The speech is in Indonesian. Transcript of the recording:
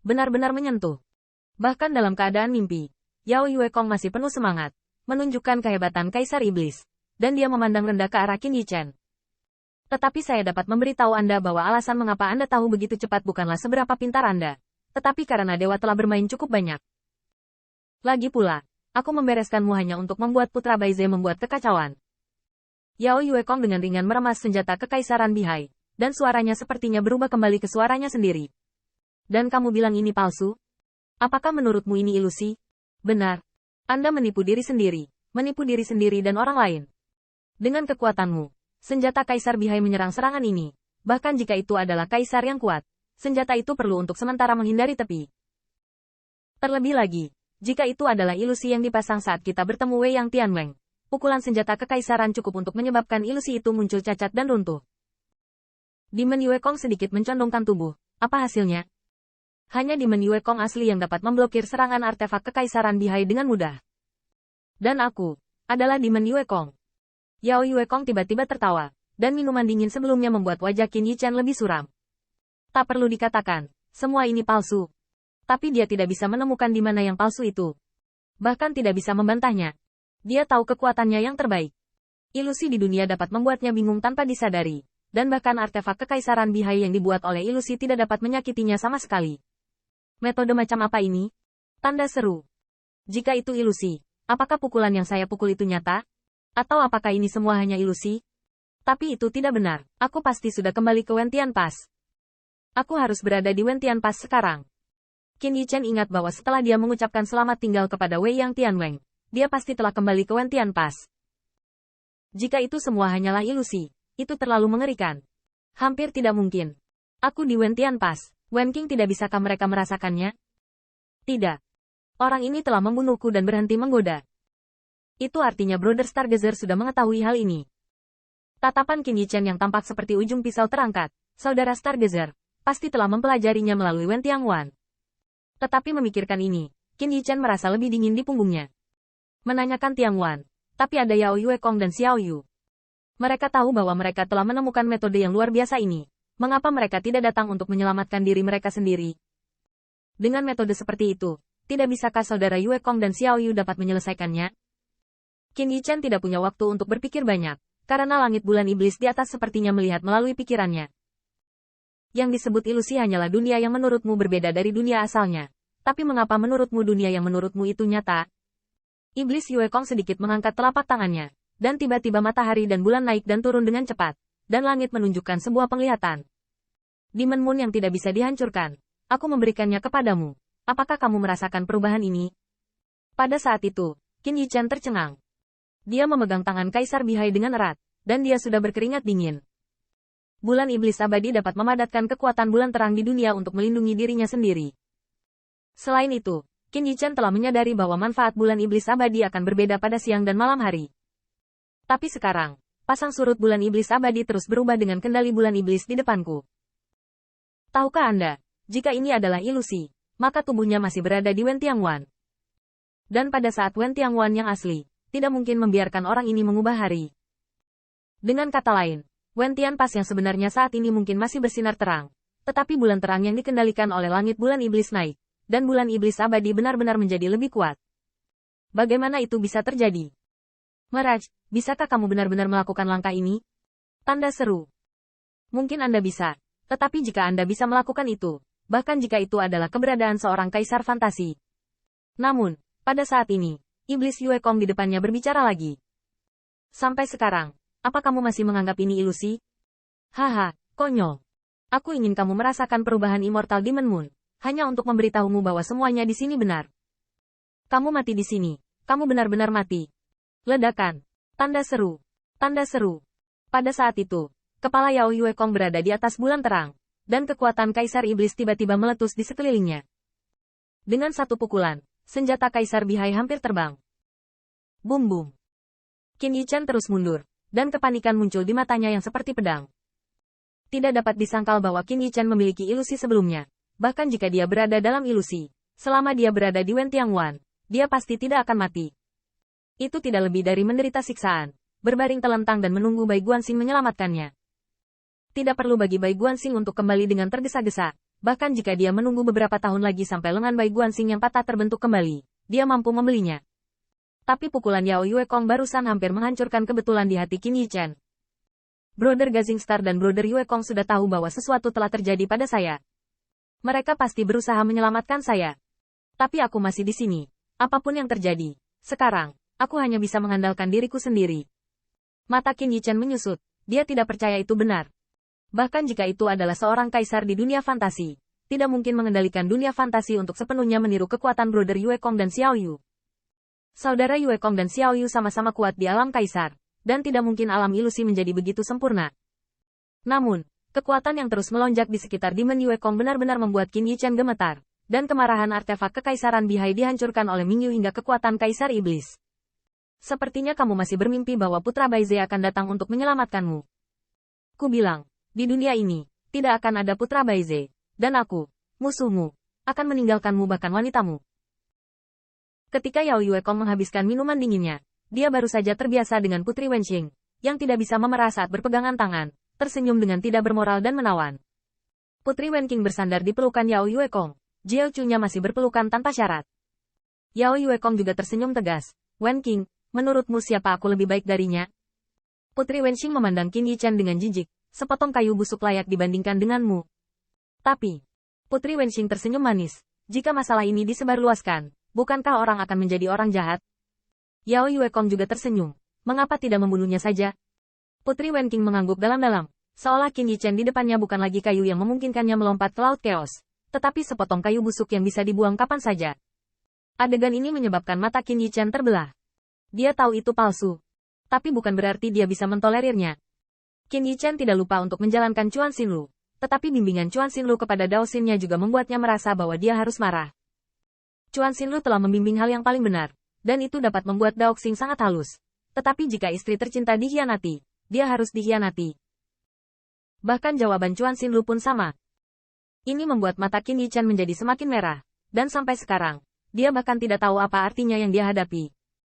benar-benar menyentuh. Bahkan dalam keadaan mimpi, Yao Yuekong masih penuh semangat, menunjukkan kehebatan Kaisar Iblis, dan dia memandang rendah ke arah Qin Yichen. Tetapi saya dapat memberitahu Anda bahwa alasan mengapa Anda tahu begitu cepat bukanlah seberapa pintar Anda, tetapi karena dewa telah bermain cukup banyak. Lagi pula, aku membereskanmu hanya untuk membuat Putra Baize membuat kekacauan. Yao Yuekong dengan ringan meremas senjata Kekaisaran Bihai, dan suaranya sepertinya berubah kembali ke suaranya sendiri. Dan kamu bilang ini palsu? Apakah menurutmu ini ilusi? Benar. Anda menipu diri sendiri dan orang lain. Dengan kekuatanmu, senjata Kaisar Bihai menyerang serangan ini. Bahkan jika itu adalah Kaisar yang kuat, senjata itu perlu untuk sementara menghindari tepi. Terlebih lagi, jika itu adalah ilusi yang dipasang saat kita bertemu Wei Yang Tianweng, pukulan senjata Kekaisaran cukup untuk menyebabkan ilusi itu muncul cacat dan runtuh. Demon Yuekong sedikit mencondongkan tubuh. Apa hasilnya? Hanya Demon Yuekong asli yang dapat memblokir serangan artefak Kekaisaran Bihai dengan mudah. Dan aku adalah Demon Yuekong. Yao Yuekong tiba-tiba tertawa, dan minuman dingin sebelumnya membuat wajah Qin Yichen lebih suram. Tak perlu dikatakan, semua ini palsu. Tapi dia tidak bisa menemukan di mana yang palsu itu. Bahkan tidak bisa membantahnya. Dia tahu kekuatannya yang terbaik. Ilusi di dunia dapat membuatnya bingung tanpa disadari. Dan bahkan artefak Kekaisaran Bihai yang dibuat oleh ilusi tidak dapat menyakitinya sama sekali. Metode macam apa ini? Tanda seru. Jika itu ilusi, apakah pukulan yang saya pukul itu nyata? Atau apakah ini semua hanya ilusi? Tapi itu tidak benar. Aku pasti sudah kembali ke Wentian Pass. Aku harus berada di Wentian Pass sekarang. Qin Yichen ingat bahwa setelah dia mengucapkan selamat tinggal kepada Wei Yang Tianweng, dia pasti telah kembali ke Wentian Pass. Jika itu semua hanyalah ilusi, itu terlalu mengerikan. Hampir tidak mungkin. Aku di Wentian Pass. Wen Qing tidak bisakah mereka merasakannya? Tidak. Orang ini telah membunuhku dan berhenti menggoda. Itu artinya Brother Stargazer sudah mengetahui hal ini. Tatapan Qin Yichen yang tampak seperti ujung pisau terangkat, saudara Stargazer, pasti telah mempelajarinya melalui Wen Tianguan. Tetapi memikirkan ini, Qin Yichen merasa lebih dingin di punggungnya. Menanyakan Tianguan, tapi ada Yao Yuekong dan Xiao Yu. Mereka tahu bahwa mereka telah menemukan metode yang luar biasa ini. Mengapa mereka tidak datang untuk menyelamatkan diri mereka sendiri? Dengan metode seperti itu, tidak bisakah saudara Yuekong dan Xiao Yu dapat menyelesaikannya? Qin Yichen tidak punya waktu untuk berpikir banyak, karena langit bulan iblis di atas sepertinya melihat melalui pikirannya. Yang disebut ilusi hanyalah dunia yang menurutmu berbeda dari dunia asalnya. Tapi mengapa menurutmu dunia yang menurutmu itu nyata? Iblis Yuekong sedikit mengangkat telapak tangannya, dan tiba-tiba matahari dan bulan naik dan turun dengan cepat. Dan langit menunjukkan sebuah penglihatan. Demon Moon yang tidak bisa dihancurkan. Aku memberikannya kepadamu. Apakah kamu merasakan perubahan ini? Pada saat itu, Qin Yichen tercengang. Dia memegang tangan Kaisar Bihai dengan erat, dan dia sudah berkeringat dingin. Bulan iblis abadi dapat memadatkan kekuatan bulan terang di dunia untuk melindungi dirinya sendiri. Selain itu, Qin Yichen telah menyadari bahwa manfaat bulan iblis abadi akan berbeda pada siang dan malam hari. Tapi sekarang, pasang surut bulan iblis abadi terus berubah dengan kendali bulan iblis di depanku. Tahukah Anda, jika ini adalah ilusi, maka tubuhnya masih berada di Wen Tianguan. Dan pada saat Wen Tianguan yang asli, tidak mungkin membiarkan orang ini mengubah hari. Dengan kata lain, Wen Tian Pass yang sebenarnya saat ini mungkin masih bersinar terang, tetapi bulan terang yang dikendalikan oleh langit bulan iblis naik, dan bulan iblis abadi benar-benar menjadi lebih kuat. Bagaimana itu bisa terjadi? Mirage, bisakah kamu benar-benar melakukan langkah ini? Tanda seru. Mungkin Anda bisa, tetapi jika Anda bisa melakukan itu, bahkan jika itu adalah keberadaan seorang kaisar fantasi. Namun, pada saat ini, Iblis Yuekong di depannya berbicara lagi. Sampai sekarang, apa kamu masih menganggap ini ilusi? Haha, konyol. Aku ingin kamu merasakan perubahan Immortal Demon Moon, hanya untuk memberitahumu bahwa semuanya di sini benar. Kamu mati di sini, kamu benar-benar mati. Ledakan. Tanda seru. Tanda seru. Pada saat itu, kepala Yao Yuekong berada di atas bulan terang, dan kekuatan Kaisar Iblis tiba-tiba meletus di sekelilingnya. Dengan satu pukulan, senjata Kaisar Bihai hampir terbang. Bum-bum. Qin Yichen terus mundur, dan kepanikan muncul di matanya yang seperti pedang. Tidak dapat disangkal bahwa Qin Yichen memiliki ilusi sebelumnya. Bahkan jika dia berada dalam ilusi, selama dia berada di Wen Tianguan, dia pasti tidak akan mati. Itu tidak lebih dari menderita siksaan, berbaring telentang dan menunggu Bai Guanxing menyelamatkannya. Tidak perlu bagi Bai Guanxing untuk kembali dengan tergesa-gesa, Bahkan jika dia menunggu beberapa tahun lagi sampai lengan Bai Guanxing yang patah terbentuk kembali, dia mampu membelinya. Tapi pukulan Yao Yue Kong barusan hampir menghancurkan kebetulan di hati Qin Yichen. Brother Gazing Star dan Brother Yue Kong sudah tahu bahwa sesuatu telah terjadi pada saya. Mereka pasti berusaha menyelamatkan saya. Tapi aku masih di sini. Apapun yang terjadi, sekarang, aku hanya bisa mengandalkan diriku sendiri. Mata Qin Yichen menyusut. Dia tidak percaya itu benar. Bahkan jika itu adalah seorang kaisar di dunia fantasi, tidak mungkin mengendalikan dunia fantasi untuk sepenuhnya meniru kekuatan Brother Yue Kong dan Xiao Yu. Saudara Yue Kong dan Xiao Yu sama-sama kuat di alam kaisar, dan tidak mungkin alam ilusi menjadi begitu sempurna. Namun, kekuatan yang terus melonjak di sekitar Demon Yue Kong benar-benar membuat Qin Yichen gemetar, dan kemarahan artefak kekaisaran Bihai dihancurkan oleh Mingyu hingga kekuatan kaisar iblis. Sepertinya kamu masih bermimpi bahwa Putra Baize akan datang untuk menyelamatkanmu. Ku bilang, di dunia ini, tidak akan ada Putra Baize, dan aku, musuhmu, akan meninggalkanmu bahkan wanitamu. Ketika Yao Yue Kong menghabiskan minuman dinginnya, dia baru saja terbiasa dengan Putri Wenqing, yang tidak bisa memerah saat berpegangan tangan, tersenyum dengan tidak bermoral dan menawan. Putri Wenqing bersandar di pelukan Yao Yue Kong, Jiao Chu-nya masih berpelukan tanpa syarat. Yao Yue Kong juga tersenyum tegas, Wenqing, menurutmu siapa aku lebih baik darinya? Putri Wenqing memandang Qin Yichen dengan jijik, sepotong kayu busuk layak dibandingkan denganmu. Tapi, Putri Wenqing tersenyum manis, jika masalah ini disebarluaskan, bukankah orang akan menjadi orang jahat? Yao Yue Kong juga tersenyum. Mengapa tidak membunuhnya saja? Putri Wenqing mengangguk dalam-dalam, seolah Qin Yichen di depannya bukan lagi kayu yang memungkinkannya melompat ke laut chaos, tetapi sepotong kayu busuk yang bisa dibuang kapan saja. Adegan ini menyebabkan mata Qin Yichen terbelah. Dia tahu itu palsu. Tapi bukan berarti dia bisa mentolerirnya. Qin Yichen tidak lupa untuk menjalankan Chuan Xinlu, tetapi bimbingan Chuan Xinlu kepada Dao Xin-nya juga membuatnya merasa bahwa dia harus marah. Chuan Xinlu telah membimbing hal yang paling benar, dan itu dapat membuat Dao Xing sangat halus. Tetapi jika istri tercinta dikhianati, dia harus dikhianati. Bahkan jawaban Chuan Xinlu pun sama. Ini membuat mata Qin Yichen menjadi semakin merah, dan sampai sekarang, dia bahkan tidak tahu apa artinya yang dia hadapi.